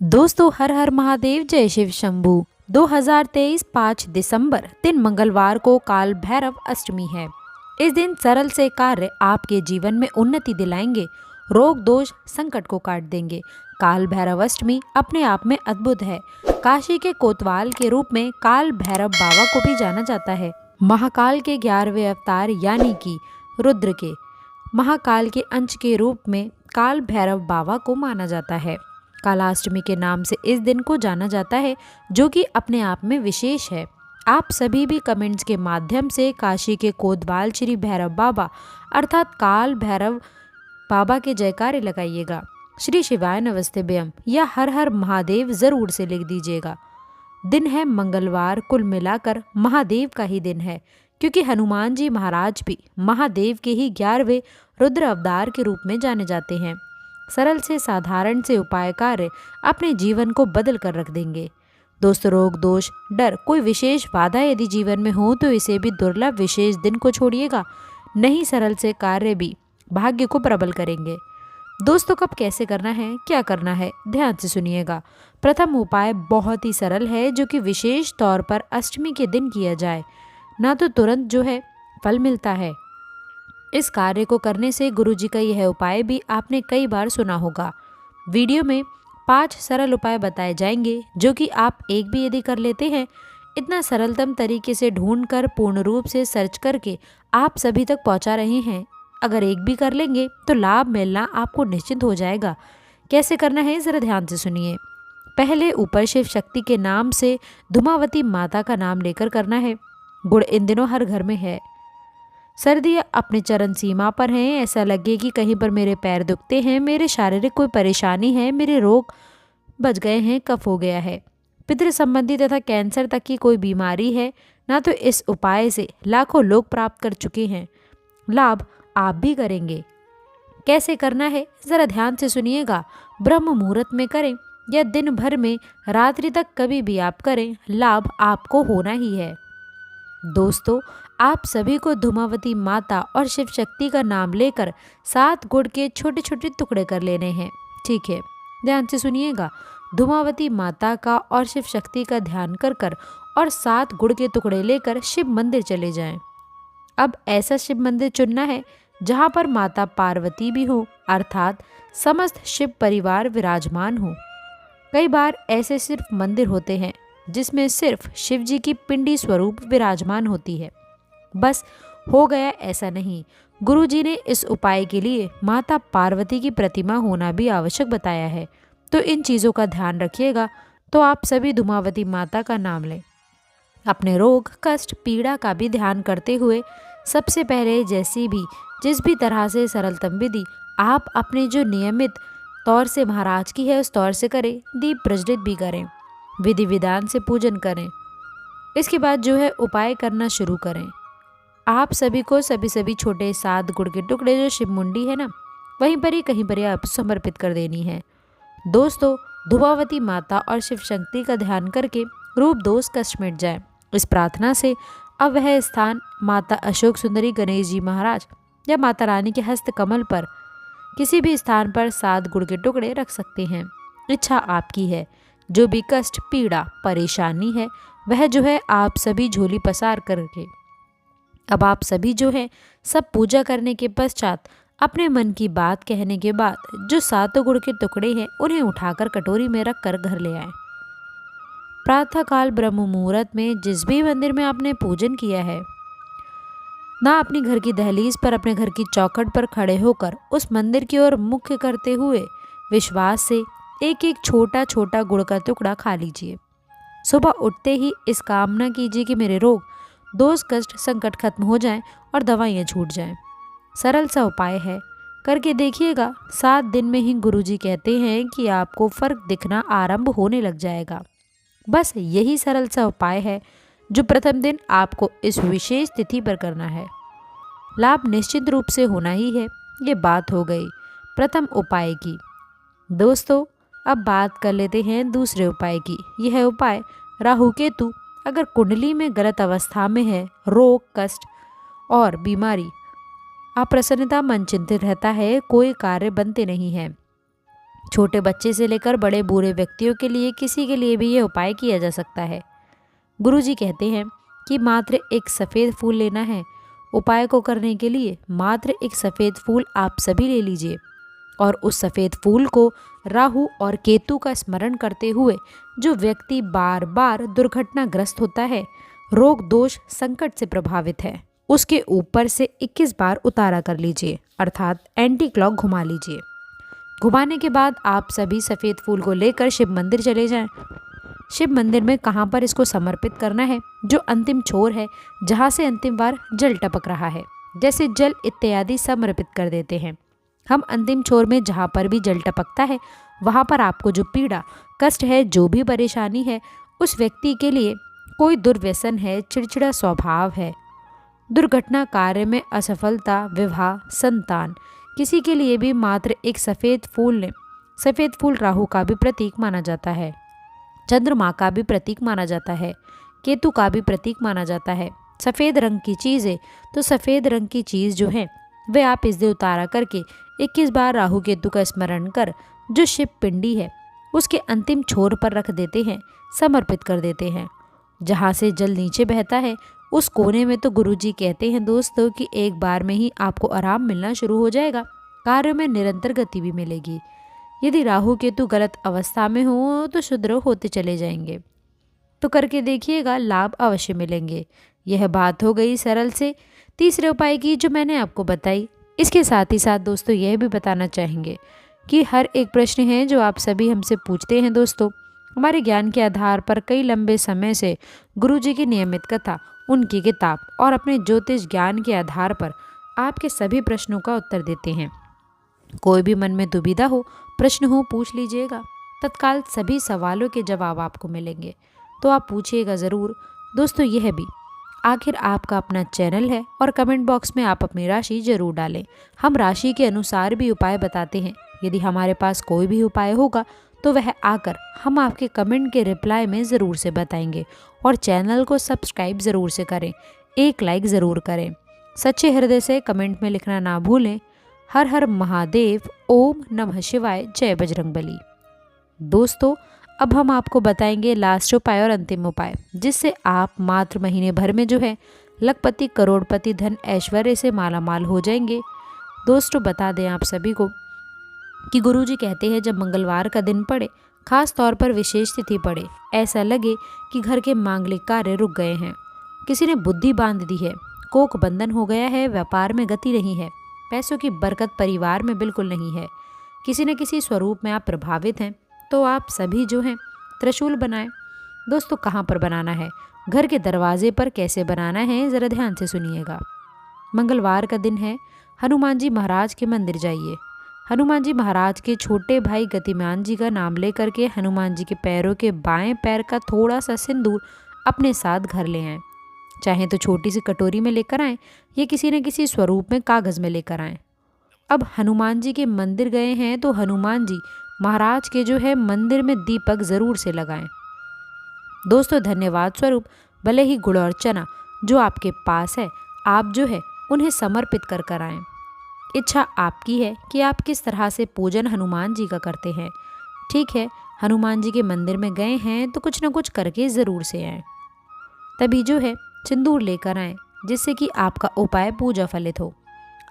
दोस्तों, हर हर महादेव, जय शिव शंभू। 2023 5 दिसंबर दिन मंगलवार को काल भैरव अष्टमी है। इस दिन सरल से कार्य आपके जीवन में उन्नति दिलाएंगे, रोग दोष संकट को काट देंगे। काल भैरव अष्टमी अपने आप में अद्भुत है। काशी के कोतवाल के रूप में काल भैरव बाबा को भी जाना जाता है। महाकाल के 11वें अवतार यानी कि रुद्र के महाकाल के अंश के रूप में काल भैरव बाबा को माना जाता है। कालाष्टमी के नाम से इस दिन को जाना जाता है, जो कि अपने आप में विशेष है। आप सभी भी कमेंट्स के माध्यम से काशी के कोतवाल श्री भैरव बाबा अर्थात काल भैरव बाबा के जयकारे लगाइएगा। श्री शिवाय नमस्तेभ्यम या हर हर महादेव जरूर से लिख दीजिएगा। दिन है मंगलवार, कुल मिलाकर महादेव का ही दिन है, क्योंकि हनुमान जी महाराज भी महादेव के ही 11वें रुद्र अवतार के रूप में जाने जाते हैं। सरल से साधारण से उपाय कार्य अपने जीवन को बदल कर रख देंगे। दोस्तों, रोग दोष डर कोई विशेष बाधा यदि जीवन में हो तो इसे भी दुर्लभ विशेष दिन को छोड़िएगा, नहीं सरल से कार्य भी भाग्य को प्रबल करेंगे। दोस्तों, कब कैसे करना है, क्या करना है, ध्यान से सुनिएगा। प्रथम उपाय बहुत ही सरल है, जो कि विशेष तौर पर अष्टमी के दिन किया जाए, ना तो तुरंत जो है फल मिलता है। इस कार्य को करने से गुरु जी का यह उपाय भी आपने कई बार सुना होगा। वीडियो में 5 सरल उपाय बताए जाएंगे, जो कि आप एक भी यदि कर लेते हैं, इतना सरलतम तरीके से ढूंढकर पूर्ण रूप से सर्च करके आप सभी तक पहुंचा रहे हैं। अगर एक भी कर लेंगे तो लाभ मिलना आपको निश्चित हो जाएगा। कैसे करना है जरा ध्यान से सुनिए। पहले ऊपर शिव शक्ति के नाम से धूमावती माता का नाम लेकर करना है। गुड़ इन दिनों हर घर में है। सर्दियाँ अपने चरम सीमा पर हैं, ऐसा लगे कि कहीं पर मेरे पैर दुखते हैं, मेरे शारीरिक कोई परेशानी है, मेरे रोग बच गए हैं, कफ हो गया है, पितृ संबंधी तथा कैंसर तक की कोई बीमारी है ना, तो इस उपाय से लाखों लोग प्राप्त कर चुके हैं। लाभ आप भी करेंगे। कैसे करना है जरा ध्यान से सुनिएगा। ब्रह्म मुहूर्त में करें या दिन भर में रात्रि तक कभी भी आप करें, लाभ आपको होना ही है। दोस्तों, आप सभी को धूमावती माता और शिव शक्ति का नाम लेकर 7 गुड़ के छोटे छोटे टुकड़े कर लेने हैं। ठीक है, ध्यान से सुनिएगा। धूमावती माता का और शिव शक्ति का ध्यान कर कर और 7 गुड़ के टुकड़े लेकर शिव मंदिर चले जाएं। अब ऐसा शिव मंदिर चुनना है जहां पर माता पार्वती भी हो, अर्थात समस्त शिव परिवार विराजमान हो। कई बार ऐसे सिर्फ मंदिर होते हैं जिसमें सिर्फ शिव जी की पिंडी स्वरूप विराजमान होती है। बस हो गया, ऐसा नहीं। गुरु जी ने इस उपाय के लिए माता पार्वती की प्रतिमा होना भी आवश्यक बताया है, तो इन चीज़ों का ध्यान रखिएगा। तो आप सभी धूमावती माता का नाम लें। अपने रोग कष्ट पीड़ा का भी ध्यान करते हुए सबसे पहले जिस भी तरह से सरलतम विधि आप अपने जो नियमित तौर से महाराज की है उस तौर से करें, दीप प्रज्वलित भी करें, विधि विधान से पूजन करें। इसके बाद जो है उपाय करना शुरू करें। आप सभी को सभी छोटे 7 गुड़ के टुकड़े जो शिव मुंडी है ना, वहीं पर ही कहीं पर ही आप समर्पित कर देनी है। दोस्तों, धूमावती माता और शिव शक्ति का ध्यान करके रूप दोष कष्ट मिट जाए, इस प्रार्थना से अब वह स्थान माता अशोक सुंदरी गणेश जी महाराज या माता रानी के हस्त कमल पर किसी भी स्थान पर 7 गुड़ के टुकड़े रख सकते हैं। इच्छा आपकी है। जो भी कष्ट पीड़ा परेशानी है वह जो है आप सभी झोली पसार करके अब आप सभी जो है सब पूजा करने के पश्चात अपने मन की बात कहने के बाद जो 7 गुड़ के टुकड़े हैं उन्हें उठाकर कटोरी में रख कर घर ले आए। प्रातःकाल ब्रह्म मुहूर्त में जिस भी मंदिर में आपने पूजन किया है ना, अपने घर की दहलीज पर अपने घर की चौखट पर खड़े होकर उस मंदिर की ओर मुख करते हुए विश्वास से एक एक छोटा छोटा गुड़ का टुकड़ा खा लीजिए। सुबह उठते ही इस कामना कीजिए कि मेरे रोग दोष कष्ट संकट खत्म हो जाएं और दवाइयाँ छूट जाएं। सरल सा उपाय है, करके देखिएगा। 7 दिन में ही गुरुजी कहते हैं कि आपको फर्क दिखना आरंभ होने लग जाएगा। बस यही सरल सा उपाय है जो प्रथम दिन आपको इस विशेष तिथि पर करना है। लाभ निश्चित रूप से होना ही है। ये बात हो गई प्रथम उपाय की। दोस्तों, अब बात कर लेते हैं दूसरे उपाय की। यह उपाय राहु केतु अगर कुंडली में गलत अवस्था में है, रोग कष्ट और बीमारी, अप्रसन्नता, मन चिंतित रहता है, कोई कार्य बनते नहीं है, छोटे बच्चे से लेकर बड़े बूढ़े व्यक्तियों के लिए किसी के लिए भी ये उपाय किया जा सकता है। गुरुजी कहते हैं कि मात्र एक सफ़ेद फूल लेना है। उपाय को करने के लिए मात्र एक सफ़ेद फूल आप सभी ले लीजिए और उस सफ़ेद फूल को राहु और केतु का स्मरण करते हुए जो व्यक्ति बार बार दुर्घटनाग्रस्त होता है, रोग दोष संकट से प्रभावित है, उसके ऊपर से 21 बार उतारा कर लीजिए, अर्थात एंटी क्लॉक घुमा लीजिए। घुमाने के बाद आप सभी सफ़ेद फूल को लेकर शिव मंदिर चले जाएं। शिव मंदिर में कहाँ पर इसको समर्पित करना है, जो अंतिम छोर है जहाँ से अंतिम बार जल टपक रहा है, जैसे जल इत्यादि समर्पित कर देते हैं। हम अंतिम छोर में जहाँ पर भी जल टपकता है वहाँ पर आपको जो पीड़ा कष्ट है, जो भी परेशानी है, उस व्यक्ति के लिए कोई दुर्व्यसन है, चिड़चिड़ा स्वभाव है, दुर्घटना, कार्य में असफलता, विवाह, संतान, किसी के लिए भी मात्र एक सफ़ेद फूल लें। सफ़ेद फूल राहु का भी प्रतीक माना जाता है, चंद्रमा का भी प्रतीक माना जाता है, केतु का भी प्रतीक माना जाता है। सफ़ेद रंग की चीज़ है तो सफ़ेद रंग की चीज़ जो है वह आप इस दिन उतारा करके 21 बार राहु केतु का स्मरण कर जो शिव पिंडी है उसके अंतिम छोर पर रख देते हैं, समर्पित कर देते हैं। जहाँ से जल नीचे बहता है उस कोने में तो गुरुजी कहते हैं दोस्तों कि एक बार में ही आपको आराम मिलना शुरू हो जाएगा, कार्यों में निरंतर गति भी मिलेगी। यदि राहु केतु गलत अवस्था में हो तो शुद्र होते चले जाएंगे। तो करके देखिएगा, लाभ अवश्य मिलेंगे। यह बात हो गई सरल से तीसरे उपाय की जो मैंने आपको बताई। इसके साथ ही साथ दोस्तों यह भी बताना चाहेंगे कि हर एक प्रश्न है जो आप सभी हमसे पूछते हैं दोस्तों, हमारे ज्ञान के आधार पर कई लंबे समय से गुरुजी की नियमित कथा, उनकी किताब और अपने ज्योतिष ज्ञान के आधार पर आपके सभी प्रश्नों का उत्तर देते हैं। कोई भी मन में दुविधा हो, प्रश्न हो, पूछ लीजिएगा, तत्काल सभी सवालों के जवाब आपको मिलेंगे, तो आप पूछिएगा ज़रूर। दोस्तों यह भी आखिर आपका अपना चैनल है और कमेंट बॉक्स में आप अपनी राशि जरूर डालें। हम राशि के अनुसार भी उपाय बताते हैं। यदि हमारे पास कोई भी उपाय होगा तो वह आकर हम आपके कमेंट के रिप्लाई में ज़रूर से बताएंगे। और चैनल को सब्सक्राइब ज़रूर से करें, एक लाइक ज़रूर करें, सच्चे हृदय से कमेंट में लिखना ना भूलें। हर हर महादेव, ओम नमः शिवाय, जय बजरंगबली। दोस्तों अब हम आपको बताएंगे लास्ट उपाय और अंतिम उपाय, जिससे आप मात्र महीने भर में जो है लखपति, करोड़पति, धन ऐश्वर्य से मालामाल हो जाएंगे। दोस्तों बता दें आप सभी को कि गुरुजी कहते हैं जब मंगलवार का दिन पड़े, खास तौर पर विशेष तिथि पड़े, ऐसा लगे कि घर के मांगलिक कार्य रुक गए हैं, किसी ने बुद्धि बांध दी है, कोक बंधन हो गया है, व्यापार में गति नहीं है, पैसों की बरकत परिवार में बिल्कुल नहीं है, किसी न किसी स्वरूप में आप प्रभावित हैं, तो आप सभी जो हैं त्रिशूल बनाएं। दोस्तों कहाँ पर बनाना है, घर के दरवाजे पर कैसे बनाना है, ज़रा ध्यान से सुनिएगा। मंगलवार का दिन है, हनुमान जी महाराज के मंदिर जाइए। हनुमान जी महाराज के छोटे भाई गतिमान जी का नाम लेकर के हनुमान जी के पैरों के बाएं पैर का थोड़ा सा सिंदूर अपने साथ घर ले आएँ। चाहे तो छोटी सी कटोरी में लेकर आएँ या किसी न किसी स्वरूप में कागज़ में लेकर आएँ। अब हनुमान जी के मंदिर गए हैं तो हनुमान जी महाराज के जो है मंदिर में दीपक ज़रूर से लगाएं। दोस्तों धन्यवाद स्वरूप भले ही गुड़ और चना जो आपके पास है आप जो है उन्हें समर्पित कर कर आएँ। इच्छा आपकी है कि आप किस तरह से पूजन हनुमान जी का करते हैं। ठीक है, हनुमान जी के मंदिर में गए हैं तो कुछ ना कुछ करके ज़रूर से आएँ। तभी जो है सिंदूर लेकर आएँ जिससे कि आपका उपाय पूजा फलित हो।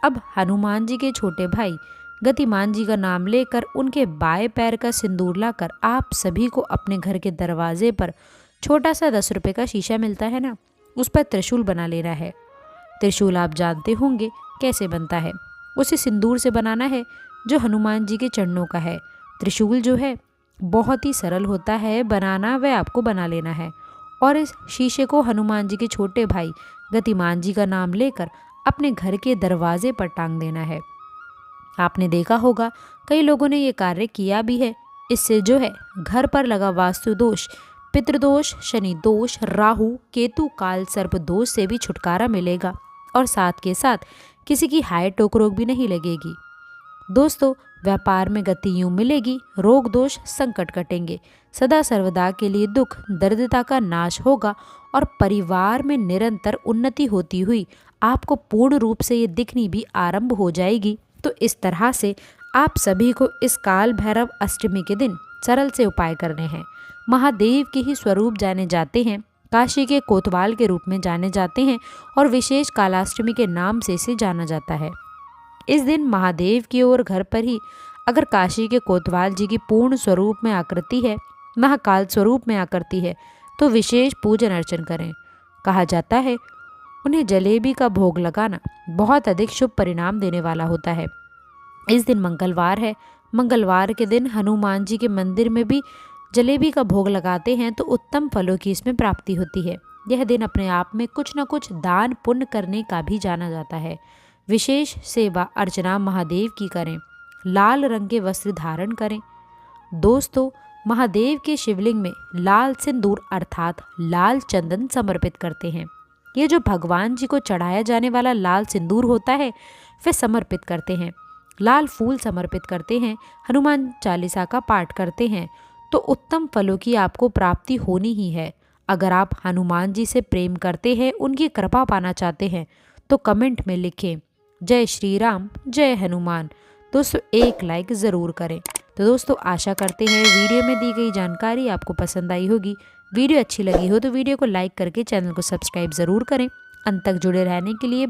अब हनुमान जी के छोटे भाई गतिमान जी का नाम लेकर उनके बाएं पैर का सिंदूर लाकर आप सभी को अपने घर के दरवाजे पर छोटा सा 10 रुपये का शीशा मिलता है ना, उस पर त्रिशूल बना लेना है। त्रिशूल आप जानते होंगे कैसे बनता है, उसे सिंदूर से बनाना है जो हनुमान जी के चरणों का है। त्रिशूल जो है बहुत ही सरल होता है बनाना, वह आपको बना लेना है और इस शीशे को हनुमान जी के छोटे भाई गतिमान जी का नाम लेकर अपने घर के दरवाजे पर टांग देना है। आपने देखा होगा कई लोगों ने ये कार्य किया भी है। इससे जो है घर पर लगा वास्तु दोष, पितृदोष, शनि दोष, राहु केतु काल सर्प दोष से भी छुटकारा मिलेगा और साथ के साथ किसी की हाय टोक रोग भी नहीं लगेगी। दोस्तों व्यापार में गति यूं मिलेगी, रोग दोष संकट कटेंगे, सदा सर्वदा के लिए दुख दरिद्रता का नाश होगा और परिवार में निरंतर उन्नति होती हुई आपको पूर्ण रूप से ये दिखनी भी आरंभ हो जाएगी। तो इस तरह से आप सभी को इस काल भैरव अष्टमी के दिन सरल से उपाय करने हैं। महादेव के ही स्वरूप जाने जाते हैं, काशी के कोतवाल के रूप में जाने जाते हैं और विशेष कालाष्टमी के नाम से इसे जाना जाता है। इस दिन महादेव की ओर घर पर ही अगर काशी के कोतवाल जी की पूर्ण स्वरूप में आकृति है, महाकाल स्वरूप में आकृति है, तो विशेष पूजन अर्चन करें। कहा जाता है उन्हें जलेबी का भोग लगाना बहुत अधिक शुभ परिणाम देने वाला होता है। इस दिन मंगलवार है। मंगलवार के दिन हनुमान जी के मंदिर में भी जलेबी का भोग लगाते हैं तो उत्तम फलों की इसमें प्राप्ति होती है। यह दिन अपने आप में कुछ न कुछ दान पुण्य करने का भी जाना जाता है। विशेष सेवा अर्चना महादेव की करें। लाल रंग के वस्त्र धारण करें। दोस्तों, महादेव के शिवलिंग में लाल सिंदूर अर्थात लाल चंदन समर्पित करते हैं। ये जो भगवान जी को चढ़ाया जाने वाला लाल सिंदूर होता है वे समर्पित करते हैं। लाल फूल समर्पित करते हैं। हनुमान चालीसा का पाठ करते हैं तो उत्तम फलों की आपको प्राप्ति होनी ही है। अगर आप हनुमान जी से प्रेम करते हैं, उनकी कृपा पाना चाहते हैं तो कमेंट में लिखें जय श्री राम, जय हनुमान। दोस्तों, एक लाइक ज़रूर करें। तो दोस्तों, आशा करते हैं वीडियो में दी गई जानकारी आपको पसंद आई होगी। वीडियो अच्छी लगी हो तो वीडियो को लाइक करके चैनल को सब्सक्राइब ज़रूर करें। अंत तक जुड़े रहने के लिए